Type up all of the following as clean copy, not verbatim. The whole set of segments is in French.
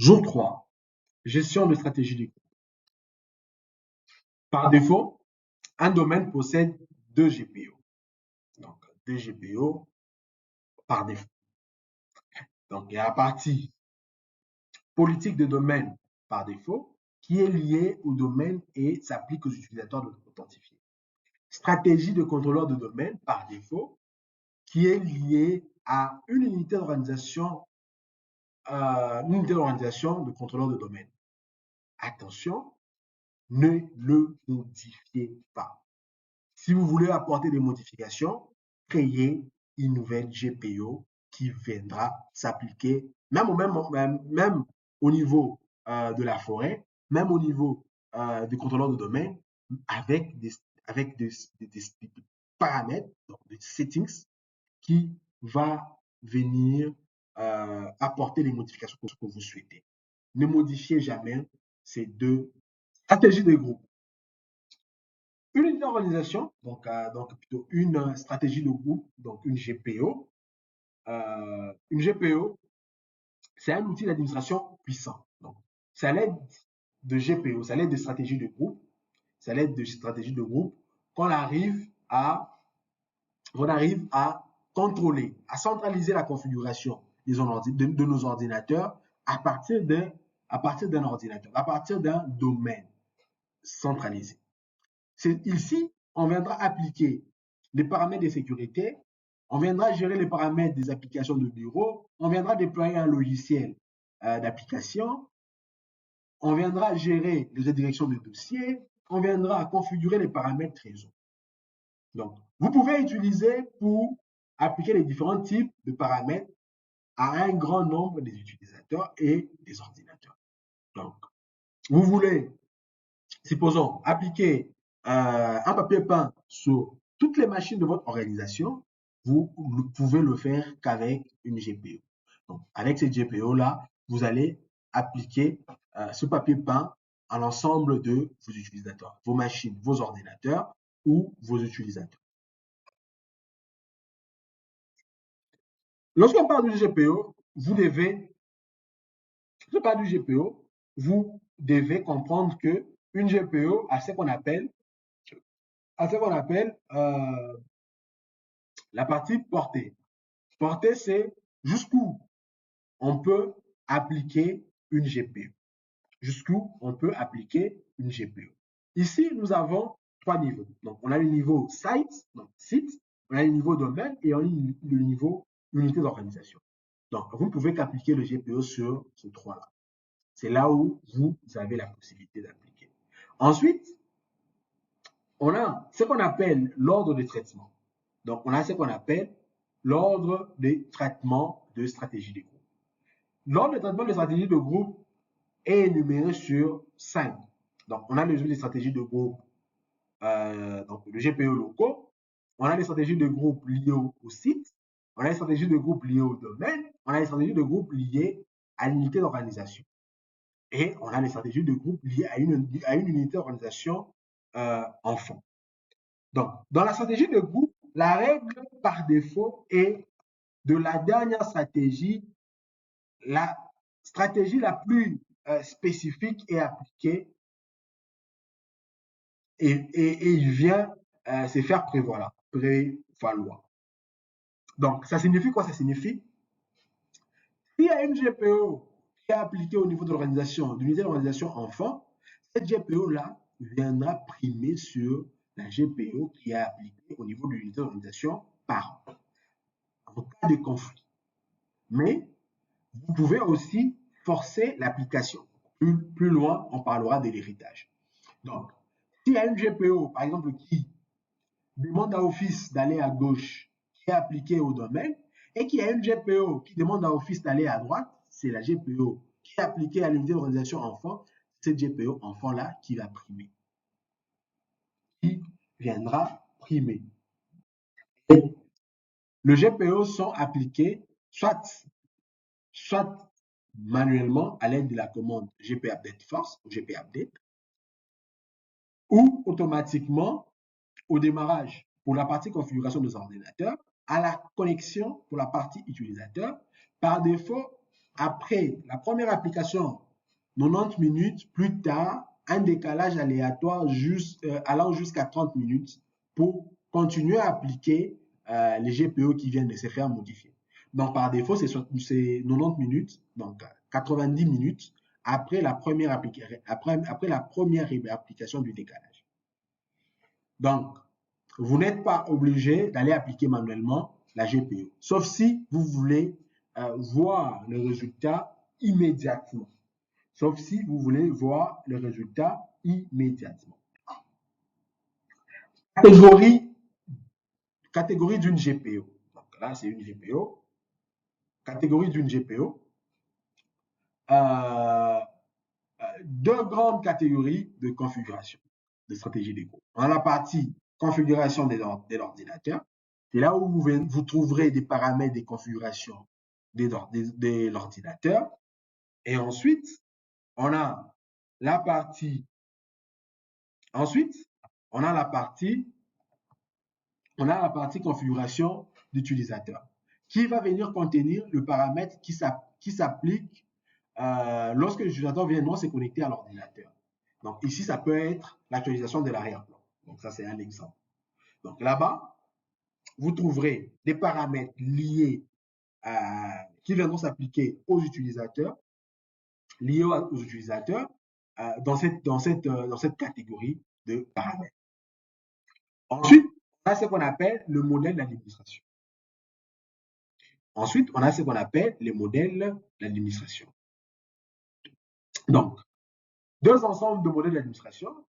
Jour 3, gestion de stratégie des groupes. Par défaut, un domaine possède 2 GPO. Donc, 2 GPO par défaut. Donc, il y a la partie politique de domaine par défaut qui est liée au domaine et s'applique aux utilisateurs authentifiés. Stratégie de contrôleur de domaine par défaut qui est liée à une unité d'organisation de contrôleur de domaine. Attention, ne le modifiez pas. Si vous voulez apporter des modifications, créez une nouvelle GPO qui viendra s'appliquer même au niveau de la forêt, même au niveau du contrôleur de domaine, avec des paramètres, donc des settings qui va venir apporter les modifications que vous souhaitez. Ne modifiez jamais ces deux stratégies de groupe. Une unité d'organisation, donc plutôt une stratégie de groupe, donc une GPO. Une GPO, c'est un outil d'administration puissant. Donc, c'est à l'aide de GPO, c'est à l'aide de stratégies de groupe, c'est à l'aide de stratégies de groupe qu'on arrive à contrôler, à centraliser la configuration de nos ordinateurs à partir d'un ordinateur, à partir d'un domaine centralisé. Ici, on viendra appliquer les paramètres de sécurité, on viendra gérer les paramètres des applications de bureau, on viendra déployer un logiciel d'application, on viendra gérer les redirections de dossiers, on viendra configurer les paramètres réseau. Donc, vous pouvez utiliser pour appliquer les différents types de paramètres à un grand nombre des utilisateurs et des ordinateurs. Donc, vous voulez, supposons, appliquer un papier peint sur toutes les machines de votre organisation, vous ne pouvez le faire qu'avec une GPO. Donc, avec cette GPO-là, vous allez appliquer ce papier peint à l'ensemble de vos utilisateurs, vos machines, vos ordinateurs ou vos utilisateurs. Lorsqu'on parle du GPO, vous devez comprendre que une GPO a ce qu'on appelle la partie portée. Portée, c'est jusqu'où on peut appliquer une GPO. Jusqu'où on peut appliquer une GPO. Ici, nous avons 3 niveaux. Donc, on a le niveau site, on a le niveau domaine et on a le niveau unité d'organisation. Donc, vous ne pouvez qu'appliquer le GPO sur ces 3-là. C'est là où vous avez la possibilité d'appliquer. Ensuite, on a ce qu'on appelle l'ordre de traitement. Donc, on a ce qu'on appelle l'ordre de traitement de stratégie de groupe. L'ordre de traitement de stratégie de groupe est énuméré sur 5. Donc, on a les stratégies de groupe, donc le GPO locaux, on a les stratégies de groupe liées au site, on a les stratégies de groupe liées au domaine, on a les stratégies de groupe liées à l'unité d'organisation. Et on a les stratégies de groupe liées à une unité d'organisation enfant. Donc, dans la stratégie de groupe, la règle par défaut est de la dernière stratégie, la stratégie la plus spécifique et appliquée et il vient se faire prévaloir. Donc, ça signifie quoi? Ça signifie s'il y a une GPO qui est appliquée au niveau de l'organisation, de l'unité d'organisation enfant, cette GPO-là viendra primer sur la GPO qui est appliquée au niveau de l'unité d'organisation parent, en cas de conflit. Mais vous pouvez aussi forcer l'application. Plus loin, on parlera de l'héritage. Donc, s'il y a une GPO, par exemple, qui demande à Office d'aller à gauche, qui est appliquée au domaine, et qu'il y a une GPO qui demande à Office d'aller à droite, c'est la GPO qui est appliquée à l'unité d'organisation enfant, cette GPO enfant-là qui va primer, qui viendra primer. Et les GPO sont appliqués soit manuellement à l'aide de la commande GPUpdate force ou GPUpdate, ou automatiquement au démarrage pour la partie configuration des ordinateurs, à la connexion pour la partie utilisateur. Par défaut, après la première application, 90 minutes plus tard, un décalage aléatoire allant jusqu'à 30 minutes pour continuer à appliquer les GPO qui viennent de se faire modifier. Donc, par défaut, c'est 90 minutes, donc 90 minutes après la première application du décalage. Donc, vous n'êtes pas obligé d'aller appliquer manuellement la GPO, sauf si vous voulez voir le résultat immédiatement. Sauf si vous voulez voir le résultat immédiatement. Catégorie d'une GPO. Donc là, c'est une GPO. Catégorie d'une GPO. Deux grandes catégories de configuration de stratégie des groupes. On a la partie configuration de l'ordinateur. C'est là où vous trouverez des paramètres des configurations de l'ordinateur. Et ensuite, on a la partie configuration d'utilisateur qui va venir contenir le paramètre qui s'applique lorsque l'utilisateur vient se connecter à l'ordinateur. Donc ici, ça peut être l'actualisation de l'arrière-plan. Donc ça, c'est un exemple. Donc là-bas, vous trouverez des paramètres liés qui viendront s'appliquer aux utilisateurs, dans cette catégorie de paramètres. Ensuite, on a ce qu'on appelle le modèle d'administration. Ensuite, on a ce qu'on appelle les modèles d'administration. Donc, deux ensembles de modèles d'administration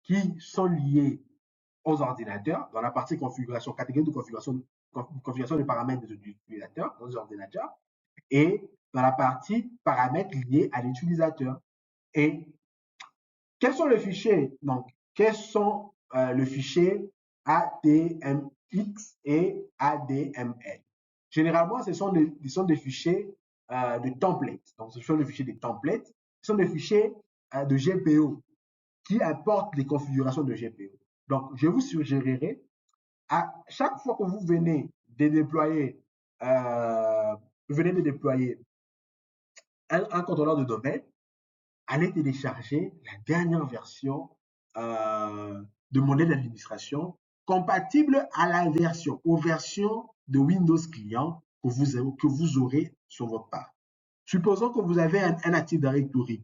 qui sont liés aux ordinateurs dans la partie configuration, catégorie de configuration des paramètres des utilisateurs dans les ordinateurs et dans la partie paramètres liés à l'utilisateur. Et quels sont les fichiers? Donc, quels sont les fichiers ADMX et ADML? Généralement, ce sont des fichiers de templates. Donc, ce sont des fichiers de templates. Ce sont des fichiers de GPO qui apportent les configurations de GPO. Donc, je vous suggérerai, à chaque fois que vous venez de déployer, un contrôleur de domaine, allez télécharger la dernière version de modèle d'administration compatible aux versions de Windows client que vous aurez sur votre part. Supposons que vous avez un Active Directory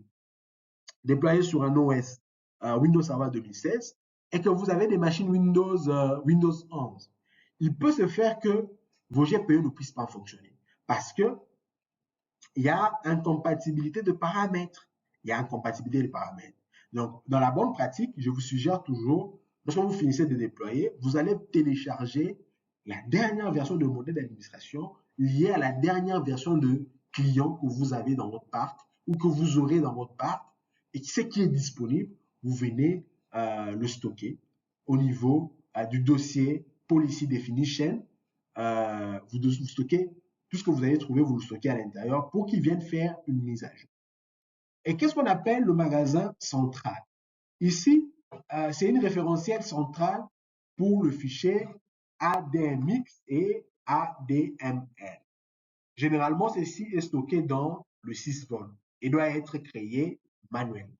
déployé sur un OS Windows Server 2016 et que vous avez des machines Windows 11. Il peut se faire que vos GPU ne puissent pas fonctionner parce que il y a incompatibilité de paramètres. Donc, dans la bonne pratique, je vous suggère toujours, lorsque vous finissez de déployer, vous allez télécharger la dernière version de modèle d'administration liée à la dernière version de client que vous avez dans votre parc ou que vous aurez dans votre parc. Et ce qui est disponible, vous venez le stocker au niveau du dossier Policy Definition. Vous stockez tout ce que vous allez trouver, vous le stockez à l'intérieur pour qu'il vienne faire une mise à jour. Et qu'est-ce qu'on appelle le magasin central? Ici, c'est une référentielle centrale pour le fichier ADMX et ADML. Généralement, ceci est stocké dans le sysvol et doit être créé manuellement.